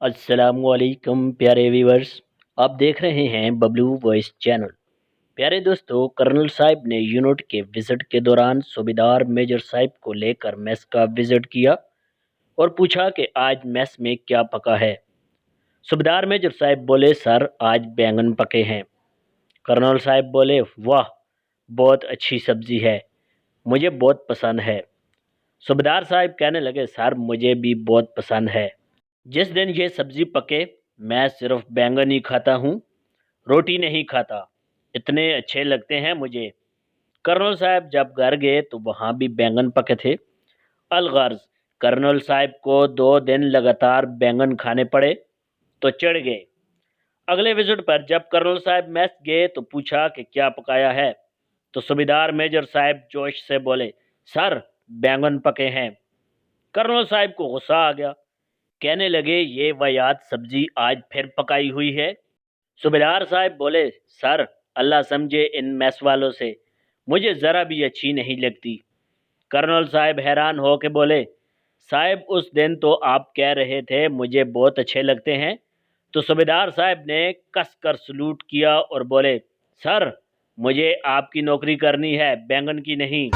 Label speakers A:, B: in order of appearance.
A: अस्सलाम वालेकुम प्यारे व्यूवर्स। आप देख रहे हैं बबलू वॉइस चैनल। प्यारे दोस्तों, कर्नल साहब ने यूनिट के विजिट के दौरान सूबेदार मेजर साहब को लेकर मेस का विजिट किया और पूछा कि आज मेस में क्या पका है। सूबेदार मेजर साहब बोले, सर आज बैंगन पके हैं। कर्नल साहब बोले, वाह, बहुत अच्छी सब्जी है, मुझे बहुत पसंद है। सूबेदार साहब कहने लगे, सर मुझे भी बहुत पसंद है। जिस दिन ये सब्जी पके मैं सिर्फ बैंगन ही खाता हूँ, रोटी नहीं खाता, इतने अच्छे लगते हैं मुझे। कर्नल साहब जब घर गए तो वहाँ भी बैंगन पके थे। अलगर्ज कर्नल साहब को 2 दिन लगातार बैंगन खाने पड़े तो चढ़ गए। अगले विजिट पर जब कर्नल साहब मेस गए तो पूछा कि क्या पकाया है, तो सूबेदार मेजर साहब जोश से बोले, सर बैंगन पके हैं। कर्नल साहब को गुस्सा आ गया, कहने लगे, ये वाहियात सब्जी आज फिर पकाई हुई है। सूबेदार साहब बोले, सर अल्लाह समझे इन मैस वालों से, मुझे ज़रा भी अच्छी नहीं लगती। कर्नल साहब हैरान हो के बोले, साहब उस दिन तो आप कह रहे थे मुझे बहुत अच्छे लगते हैं। तो सूबेदार साहब ने कस कर सलूट किया और बोले, सर मुझे आपकी नौकरी करनी है, बैंगन की नहीं।